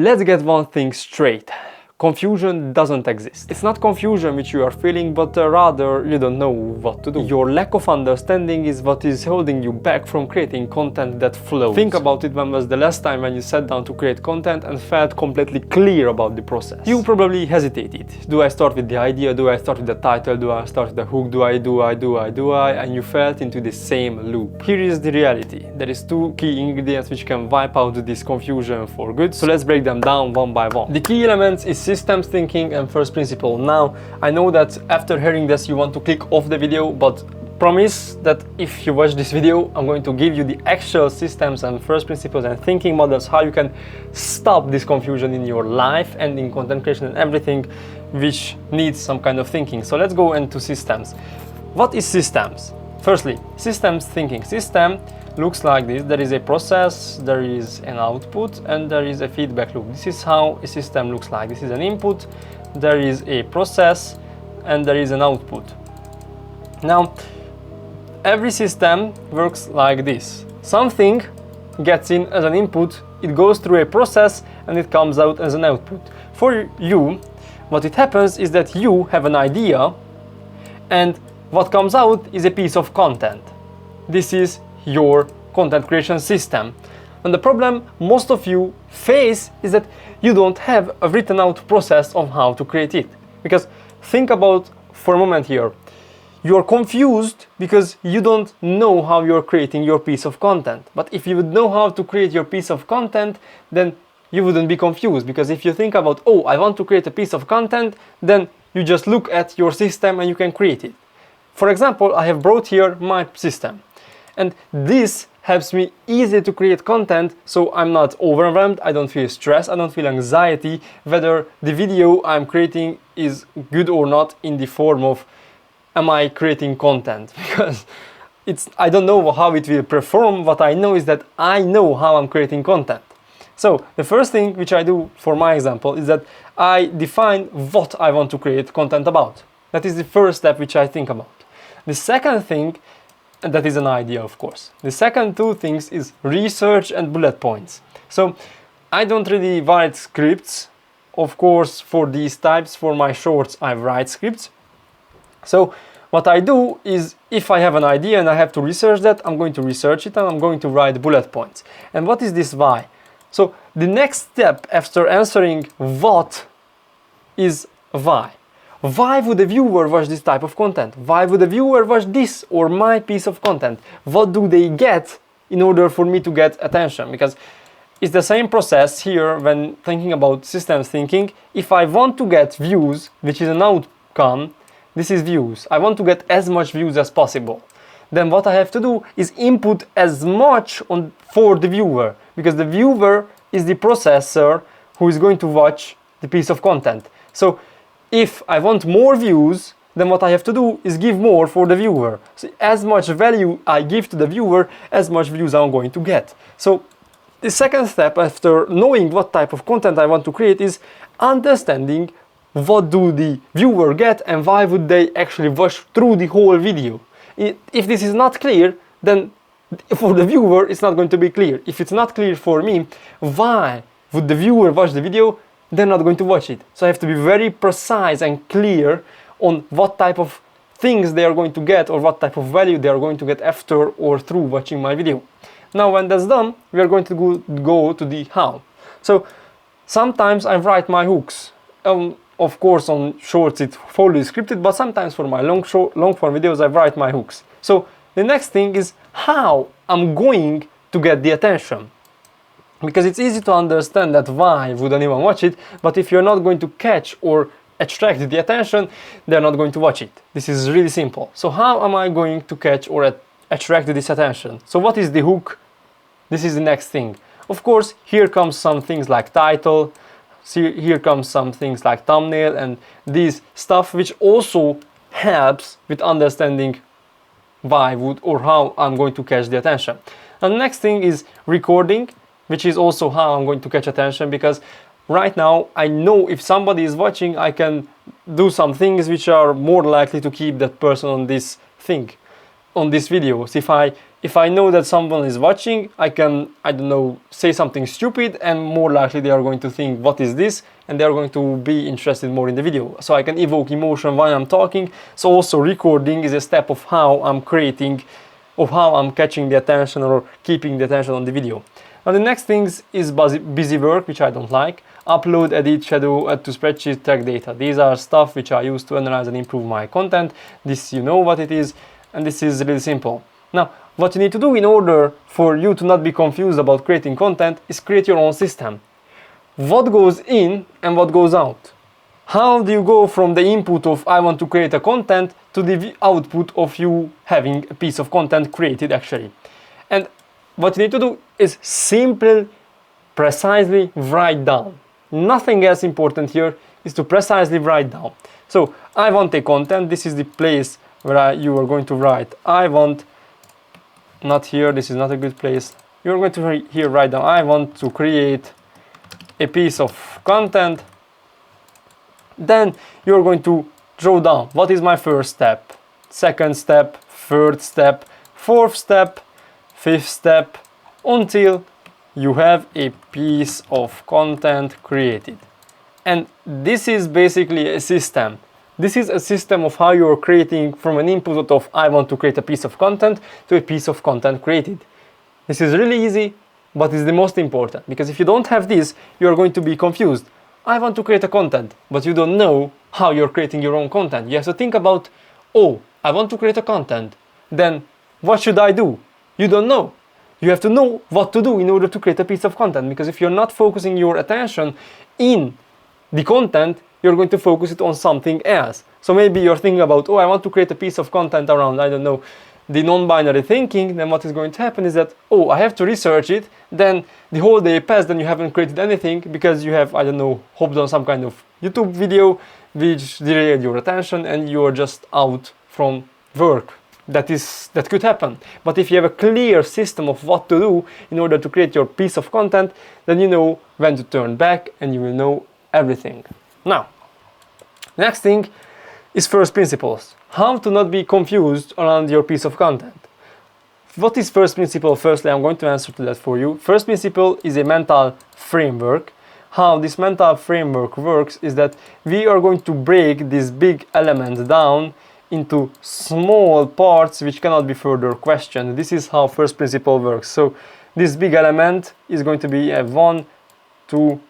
Let's get one thing straight. Confusion doesn't exist. It's not confusion which you are feeling, but rather you don't know what to do. Your lack of understanding is what is holding you back from creating content that flows. Think about it. When was the last time when you sat down to create content and felt completely clear about the process? You probably hesitated. Do I start with the idea? Do I start with the title? Do I start with the hook? Do I? And you felt into the same loop. Here is the reality. There is two key ingredients which can wipe out this confusion for good. So let's break them down one by one. The key elements is systems thinking and first principle. Now, I know that after hearing this you want to click off the video, but promise that if you watch this video, I'm going to give you the actual systems and first principles and thinking models, how you can stop this confusion in your life and in content creation and everything which needs some kind of thinking. So let's go into systems. What is systems? Firstly, systems thinking. System looks like this. There is a process, there is an output, and there is a feedback loop. This is how a system looks like. This is an input, there is a process, and there is an output. Now, every system works like this. Something gets in as an input, it goes through a process, and it comes out as an output. For you, what it happens is that you have an idea, and what comes out is a piece of content. This is your content creation system. And the problem most of you face is that you don't have a written out process of how to create it. Because think about for a moment here. You're confused because you don't know how you're creating your piece of content. But if you would know how to create your piece of content, then you wouldn't be confused. Because if you think about, oh, I want to create a piece of content, then you just look at your system and you can create it. For example, I have brought here my system. And this helps me easily to create content, so I'm not overwhelmed, I don't feel stress, I don't feel anxiety whether the video I'm creating is good or not in the form of am I creating content, because I don't know how it will perform. What I know is that I know how I'm creating content. So the first thing which I do for my example is that I define what I want to create content about. That is the first step which I think about. The second thing, and that is an idea, of course. The second two things is research and bullet points. So I don't really write scripts. Of course, for these types, for my shorts, I write scripts. So what I do is, if I have an idea and I have to research that, I'm going to research it and I'm going to write bullet points. And what is this why? So the next step after answering what is why. Why would a viewer watch this type of content? Why would a viewer watch this or my piece of content? What do they get in order for me to get attention? Because it's the same process here when thinking about systems thinking. If I want to get views, which is an outcome, this is views. I want to get as much views as possible. Then what I have to do is input as much for the viewer, because the viewer is the processor who is going to watch the piece of content. So if I want more views, then what I have to do is give more for the viewer. So as much value I give to the viewer, as much views I'm going to get. So the second step after knowing what type of content I want to create is understanding what do the viewer get and why would they actually watch through the whole video. If this is not clear, then for the viewer it's not going to be clear. If it's not clear for me, why would the viewer watch the video? They're not going to watch it. So I have to be very precise and clear on what type of things they are going to get or what type of value they are going to get after or through watching my video. Now when that's done, we are going to go to the how. So sometimes I write my hooks. Of course on shorts it's fully scripted, but sometimes for my long form videos I write my hooks. So the next thing is how I'm going to get the attention. Because it's easy to understand that why would anyone watch it, but if you're not going to catch or attract the attention, they're not going to watch it. This is really simple. So how am I going to catch or attract this attention? So what is the hook? This is the next thing. Of course, here comes some things like title, here comes some things like thumbnail and these stuff which also helps with understanding why would or how I'm going to catch the attention. And the next thing is recording, which is also how I'm going to catch attention, because right now I know if somebody is watching, I can do some things which are more likely to keep that person on this thing, on this video. So if I If I know that someone is watching, I can, I don't know, say something stupid, and more likely they are going to think, what is this? And they are going to be interested more in the video. So I can evoke emotion while I'm talking. So also recording is a step of how I'm creating, of how I'm catching the attention or keeping the attention on the video. Now the next things is busy work, which I don't like. Upload, edit, shadow, add to spreadsheet, track data. These are stuff which I use to analyze and improve my content. This, you know what it is, and this is really simple. Now, what you need to do in order for you to not be confused about creating content is create your own system. What goes in and what goes out? How do you go from the input of I want to create a content to the output of you having a piece of content created actually? And what you need to do is simply, precisely write down. Nothing else important here is to precisely write down. So I want a content. This is the place where you are going to write. I want, not here, this is not a good place. You're going to here write down, I want to create a piece of content. Then you're going to draw down what is my first step, second step, third step, fourth step, fifth step, until you have a piece of content created. And this is basically a system. This is a system of how you're creating from an input of I want to create a piece of content to a piece of content created. This is really easy, but it's the most important, because if you don't have this, you're going to be confused. I want to create a content, but you don't know how you're creating your own content. You have to think about, oh, I want to create a content. Then what should I do? You don't know. You have to know what to do in order to create a piece of content, because if you're not focusing your attention in the content, you're going to focus it on something else. So maybe you're thinking about, oh, I want to create a piece of content around, I don't know, the non-binary thinking. Then what is going to happen is that, oh, I have to research it. Then the whole day passed, then you haven't created anything because you have, I don't know, hopped on some kind of YouTube video which derailed your attention and you're just out from work. That could happen. But if you have a clear system of what to do in order to create your piece of content, then you know when to turn back and you will know everything. Now, next thing is first principles. How to not be confused around your piece of content. What is first principle? Firstly, I'm going to answer to that for you. First principle is a mental framework. How this mental framework works is that we are going to break this big element down into small parts which cannot be further questioned. This is how first principle works. So this big element is going to be a 1, 2,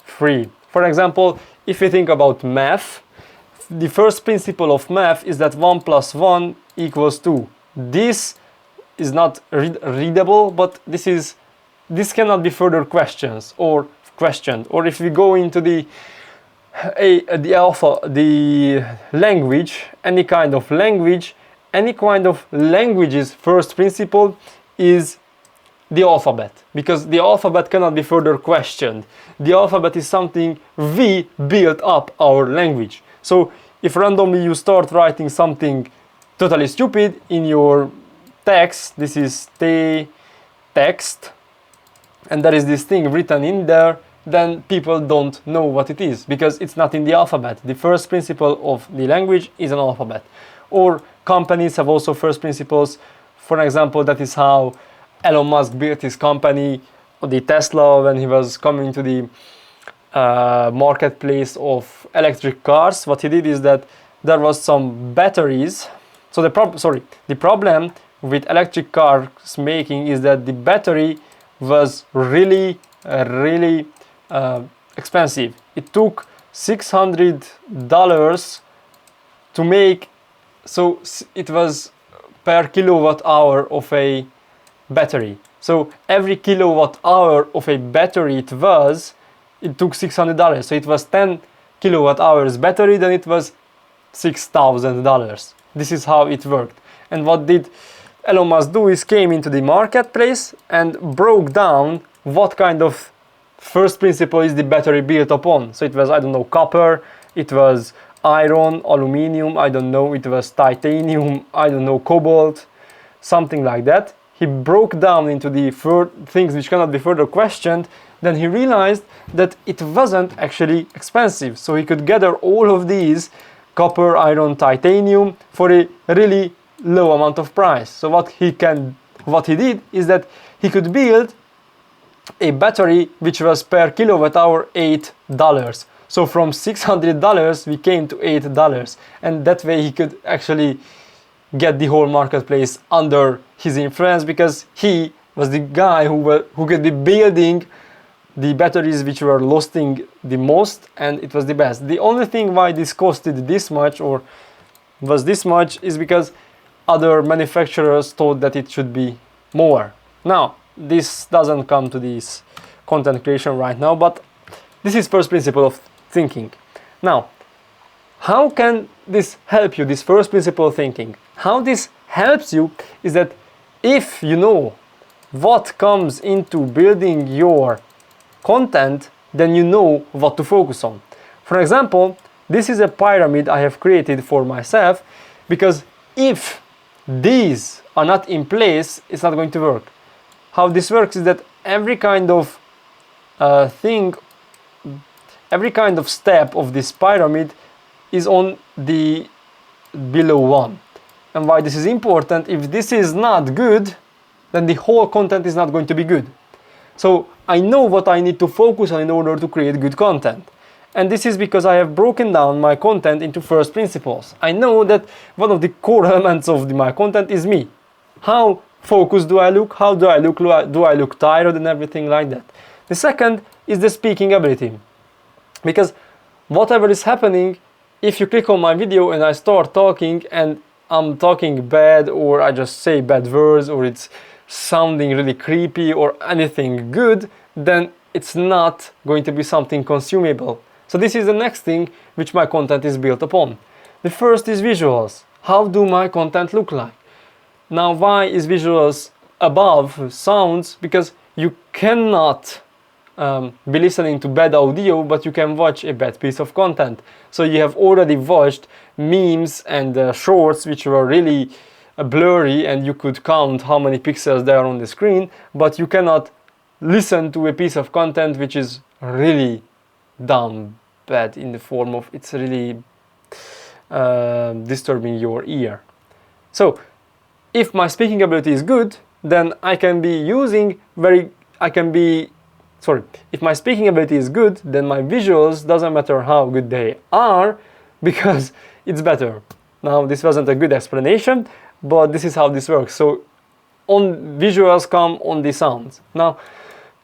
3. For example, if you think about math, the first principle of math is that 1 plus 1 equals 2. This is not readable, but this cannot be further questioned. Or if we go into the language, any kind of language's first principle is the alphabet, because the alphabet cannot be further questioned. The alphabet is something we built up our language. So if randomly you start writing something totally stupid in your text, this is text, and there is this thing written in there, then people don't know what it is because it's not in the alphabet. The first principle of the language is an alphabet. Or companies have also first principles. For example, that is how Elon Musk built his company, the Tesla, when he was coming to the marketplace of electric cars. What he did is that there was some batteries. So the problem with electric cars making is that the battery was really expensive. It took $600 to make, so it was per kilowatt hour of a battery. So every kilowatt hour of a battery it took $600. So it was 10 kilowatt hours battery, then it was $6,000. This is how it worked. And what did Elon Musk do is came into the marketplace and broke down what kind of first principle is the battery built upon. So it was, I don't know, copper, it was iron, aluminium, I don't know, it was titanium, I don't know, cobalt, something like that. He broke down into the things which cannot be further questioned. Then he realized that it wasn't actually expensive. So he could gather all of these, copper, iron, titanium, for a really low amount of price. So what he can what he did is that he could build a battery which was per kilowatt hour $8. So from $600 we came to $8, and that way he could actually get the whole marketplace under his influence, because he was the guy who could be building the batteries which were lasting the most, and it was the best. The only thing why this costed this much or was this much is because other manufacturers thought that it should be more. Now, this doesn't come to this content creation right now, but this is first principle of thinking. Now, how can this help you, this first principle of thinking? How this helps you is that if you know what comes into building your content, then you know what to focus on. For example, this is a pyramid I have created for myself, because if these are not in place, it's not going to work. How this works is that every kind of every kind of step of this pyramid is on the below one. And why this is important: if this is not good, then the whole content is not going to be good. So I know what I need to focus on in order to create good content. And this is because I have broken down my content into first principles. I know that one of the core elements of my content is me. How focused do I look? How do I look? Do I look tired and everything like that? The second is the speaking ability. Because whatever is happening, if you click on my video and I start talking and I'm talking bad, or I just say bad words, or it's sounding really creepy or anything good, then it's not going to be something consumable. So this is the next thing which my content is built upon. The first is visuals. How do my content look like? Now, why is visuals above sounds? Because you cannot be listening to bad audio, but you can watch a bad piece of content. So you have already watched memes and shorts which were really blurry, and you could count how many pixels there are on the screen, but you cannot listen to a piece of content which is really dumb bad in the form of it's really disturbing your ear. So if my speaking ability is good, then if my speaking ability is good, then my visuals, doesn't matter how good they are, because it's better. Now, this wasn't a good explanation, but this is how this works. So on visuals come on the sounds. Now,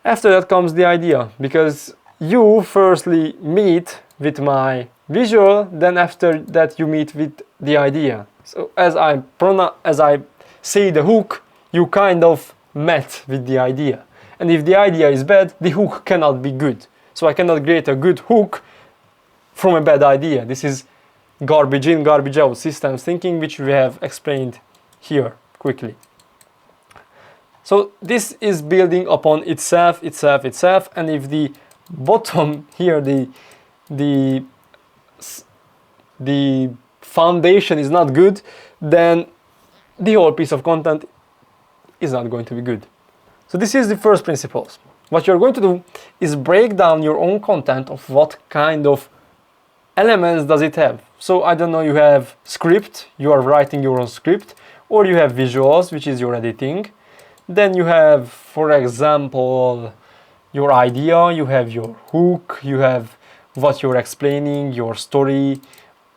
after that comes the idea, because you firstly meet with my visual, then after that you meet with the idea. So as I say the hook, you kind of met with the idea. And if the idea is bad, the hook cannot be good. So I cannot create a good hook from a bad idea. This is garbage in, garbage out systems thinking, which we have explained here quickly. So this is building upon itself, and if the bottom here, the foundation is not good, then the whole piece of content is not going to be good. So this is the first principles. What you're going to do is break down your own content of what kind of elements does it have. So I don't know, you have script, you are writing your own script, or you have visuals, which is your editing. Then you have, for example, your idea, you have your hook, you have what you're explaining, your story,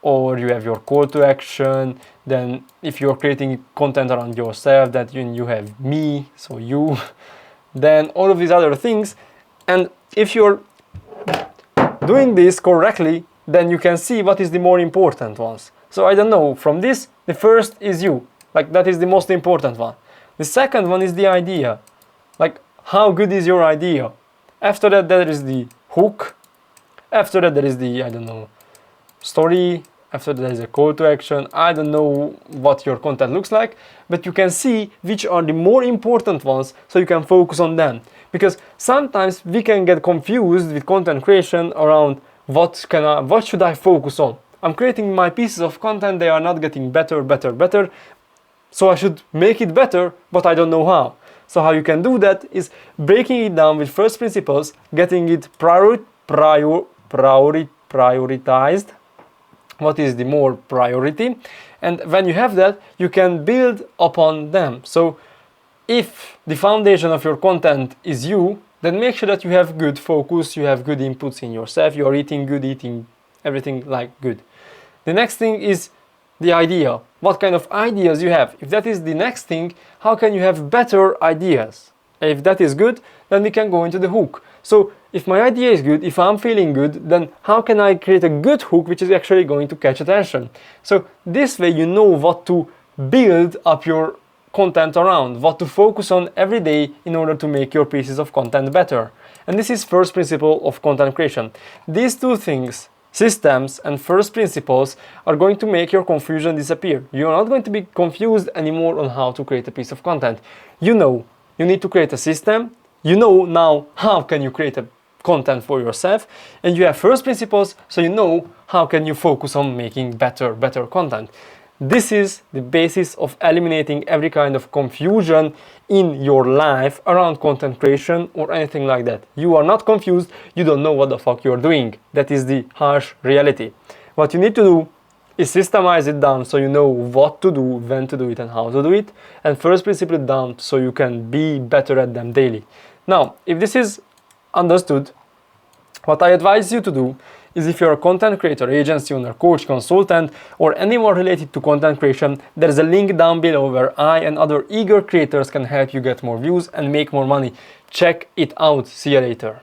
or you have your call to action. Then if you're creating content around yourself, that you have me, so you, then all of these other things. And if you're doing this correctly, then you can see what is the more important ones. So I don't know, from this, the first is you, like that is the most important one. The second one is the idea, like how good is your idea? After that, there is the hook. After that, there is the, I don't know, story. After that, there is a call to action. I don't know what your content looks like, but you can see which are the more important ones, so you can focus on them. Because sometimes we can get confused with content creation around what should I focus on? I'm creating my pieces of content, they are not getting better, so I should make it better, but I don't know how. So how you can do that is breaking it down with first principles, getting it prioritized, what is the more priority, and when you have that, you can build upon them. So If the foundation of your content is you, then make sure that you have good focus, you have good inputs in yourself, you are eating good, eating everything like good. The next thing is the idea. What kind of ideas you have? If that is the next thing, how can you have better ideas? If that is good, then we can go into the hook. So if my idea is good, if I'm feeling good, then how can I create a good hook which is actually going to catch attention? So this way you know what to build up your content around, what to focus on every day in order to make your pieces of content better. And this is first principle of content creation. These two things, systems and first principles, are going to make your confusion disappear. You are not going to be confused anymore on how to create a piece of content. You know you need to create a system. You know now how can you create a content for yourself, and you have first principles, so you know how can you focus on making better content. This is the basis of eliminating every kind of confusion in your life around content creation or anything like that. You are not confused, you don't know what the fuck you're doing. That is the harsh reality. What you need to do is systemize it down so you know what to do, when to do it, and how to do it, and first principle it down so you can be better at them daily. Now, if this is understood, what I advise you to do is, if you're a content creator, agency owner, coach, consultant, or anyone related to content creation, there's a link down below where I and other eager creators can help you get more views and make more money. Check it out. See you later.